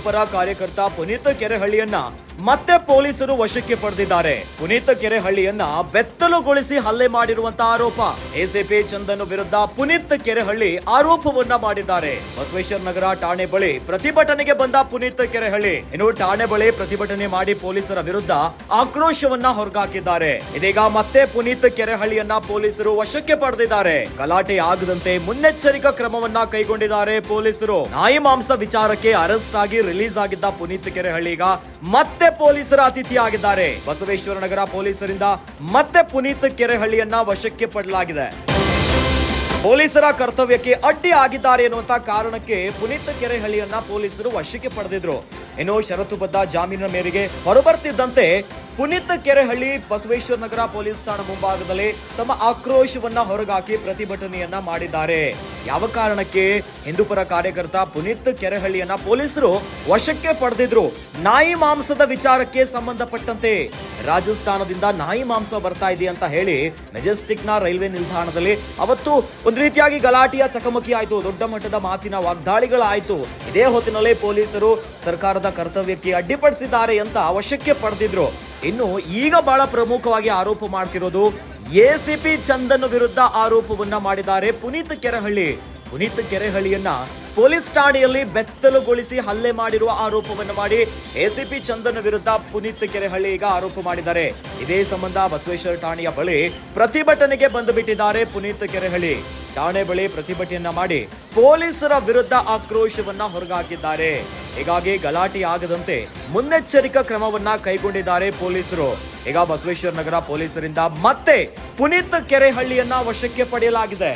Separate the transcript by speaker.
Speaker 1: ಪರ ಕಾರ್ಯಕರ್ತ ಪುನೀತ್ ಕೆರೆಹಳ್ಳಿಯನ್ನ ಮತ್ತೆ ಪೊಲೀಸರು ವಶಕ್ಕೆ ಪಡೆದಿದ್ದಾರೆ. ಪುನೀತ್ ಕೆರೆಹಳ್ಳಿಯನ್ನ ಬೆತ್ತಲುಗೊಳಿಸಿ ಹಲ್ಲೆ ಮಾಡಿರುವಂತಹ ಆರೋಪ. ಎಸಿಪಿ ಚಂದನ್ ವಿರುದ್ಧ ಪುನೀತ್ ಕೆರೆಹಳ್ಳಿ ಆರೋಪವನ್ನ ಮಾಡಿದ್ದಾರೆ. ಬಸವೇಶ್ವರ ನಗರ ಠಾಣೆ ಬಳಿ ಪ್ರತಿಭಟನೆಗೆ ಬಂದ ಪುನೀತ್ ಕೆರೆಹಳ್ಳಿ ಇನ್ನು ಠಾಣೆ ಬಳಿ ಪ್ರತಿಭಟನೆ ಮಾಡಿ ಪೊಲೀಸರ ವಿರುದ್ಧ ಆಕ್ರೋಶವನ್ನ ಹೊರಗಾಕಿದ್ದಾರೆ. ಇದೀಗ ಮತ್ತೆ ಪುನೀತ್ ಕೆರೆಹಳ್ಳಿಯನ್ನ ಪೊಲೀಸರು ವಶಕ್ಕೆ ಪಡೆದಿದ್ದಾರೆ. ಗಲಾಟೆ ಆಗದಂತೆ ಮುನ್ನೆಚ್ಚರಿಕಾ ಕ್ರಮವನ್ನ ಕೈಗೊಂಡಿದ್ದಾರೆ ಪೊಲೀಸರು. ನಾಯಿ ಮಾಂಸ ವಿಚಾರಕ್ಕೆ ಅರೆಸ್ಟ್ ಆಗಿ ರಿಲೀಸ್ ಆಗಿದ್ದ ಪುನೀತ್ ಕೆರೆಹಳ್ಳಿ ಈಗ ಮತ್ತೆ ಪೊಲೀಸರ ಅತಿಥಿಯಾಗಿದ್ದಾರೆ. ಬಸವೇಶ್ವರ ನಗರ ಪೊಲೀಸರಿಂದ ಮತ್ತೆ ಪುನೀತ್ ಕೆರೆಹಳ್ಳಿಯನ್ನ ವಶಕ್ಕೆ ಪಡೆಯಲಾಗಿದೆ. ಪೊಲೀಸರ ಕರ್ತವ್ಯಕ್ಕೆ ಅಡ್ಡಿ ಆಗಿದ್ದಾರೆ ಎನ್ನುವಂತ ಕಾರಣಕ್ಕೆ ಪುನೀತ್ ಕೆರೆಹಳ್ಳಿಯನ್ನ ಪೊಲೀಸರು ವಶಕ್ಕೆ ಪಡೆದಿದ್ರು. ಇನ್ನು ಷರತ್ತುಬದ್ಧ ಜಾಮೀನಿನ ಮೇರೆಗೆ ಹೊರಬರ್ತಿದ್ದಂತೆ ಪುನೀತ್ ಕೆರೆಹಳ್ಳಿ ಬಸವೇಶ್ವರ ನಗರ ಪೊಲೀಸ್ ಠಾಣಾ ಮುಂಭಾಗದಲ್ಲಿ ತಮ್ಮ ಆಕ್ರೋಶವನ್ನ ಹೊರಗಾಕಿ ಪ್ರತಿಭಟನೆಯನ್ನ ಮಾಡಿದ್ದಾರೆ. ಯಾವ ಕಾರಣಕ್ಕೆ? ಹಿಂದೂಪರ ಕಾರ್ಯಕರ್ತ ಪುನೀತ್ ಕೆರೆಹಳ್ಳಿಯನ್ನ ಪೊಲೀಸರು ವಶಕ್ಕೆ ಪಡೆದಿದ್ರು. ನಾಯಿ ಮಾಂಸದ ವಿಚಾರಕ್ಕೆ ಸಂಬಂಧಪಟ್ಟಂತೆ ರಾಜಸ್ಥಾನದಿಂದ ನಾಯಿ ಮಾಂಸ ಬರ್ತಾ ಇದೆ ಅಂತ ಹೇಳಿ ಮೆಜೆಸ್ಟಿಕ್ ನ ರೈಲ್ವೆ ನಿಲ್ದಾಣದಲ್ಲಿ ಅವತ್ತು ಒಂದು ರೀತಿಯಾಗಿ ಗಲಾಟೆಯ ಚಕಮಕಿ ಆಯ್ತು. ದೊಡ್ಡ ಮಟ್ಟದ ಮಾತಿನ ವಾಗ್ದಾಳಿಗಳಾಯ್ತು. ಇದೇ ಹೊತ್ತಿನಲ್ಲಿ ಪೊಲೀಸರು ಸರ್ಕಾರದ ಕರ್ತವ್ಯಕ್ಕೆ ಅಡ್ಡಿಪಡಿಸಿದ್ದಾರೆ ಅಂತ ವಶಕ್ಕೆ ಪಡೆದಿದ್ರು. ಇನ್ನು ಈಗ ಬಹಳ ಪ್ರಮುಖವಾಗಿ ಆರೋಪ ಮಾಡ್ತಿರೋದು ಎಸಿಪಿ ಚಂದನ್ ವಿರುದ್ಧ ಆರೋಪವನ್ನ ಮಾಡಿದ್ದಾರೆ ಪುನೀತ್ ಕೆರೆಹಳ್ಳಿ. ಪುನೀತ್ ಕೆರೆಹಳ್ಳಿಯನ್ನ ಪೊಲೀಸ್ ಠಾಣೆಯಲ್ಲಿ ಬೆತ್ತಲುಗೊಳಿಸಿ ಹಲ್ಲೆ ಮಾಡಿರುವ ಆರೋಪವನ್ನು ಮಾಡಿ ಎಸಿಪಿ ಚಂದನ್ ವಿರುದ್ಧ ಪುನೀತ್ ಕೆರೆಹಳ್ಳಿ ಈಗ ಆರೋಪ ಮಾಡಿದ್ದಾರೆ. ಇದೇ ಸಂಬಂಧ ಬಸವೇಶ್ವರ ಠಾಣೆಯ ಬಳಿ ಪ್ರತಿಭಟನೆಗೆ ಬಂದು ಬಿಟ್ಟಿದ್ದಾರೆ ಪುನೀತ್ ಕೆರೆಹಳ್ಳಿ. ಠಾಣೆ ಬಳಿ ಪ್ರತಿಭಟನೆಯನ್ನ ಮಾಡಿ ಪೊಲೀಸರ ವಿರುದ್ಧ ಆಕ್ರೋಶವನ್ನ ಹೊರಗಾಕಿದ್ದಾರೆ. ಹೀಗಾಗಿ ಗಲಾಟೆ ಆಗದಂತೆ ಮುನ್ನೆಚ್ಚರಿಕಾ ಕ್ರಮವನ್ನ ಕೈಗೊಂಡಿದ್ದಾರೆ ಪೊಲೀಸರು. ಈಗ ಬಸವೇಶ್ವರ ನಗರ ಪೊಲೀಸರಿಂದ ಮತ್ತೆ ಪುನೀತ್ ಕೆರೆಹಳ್ಳಿಯನ್ನ ವಶಕ್ಕೆ ಪಡೆಯಲಾಗಿದೆ.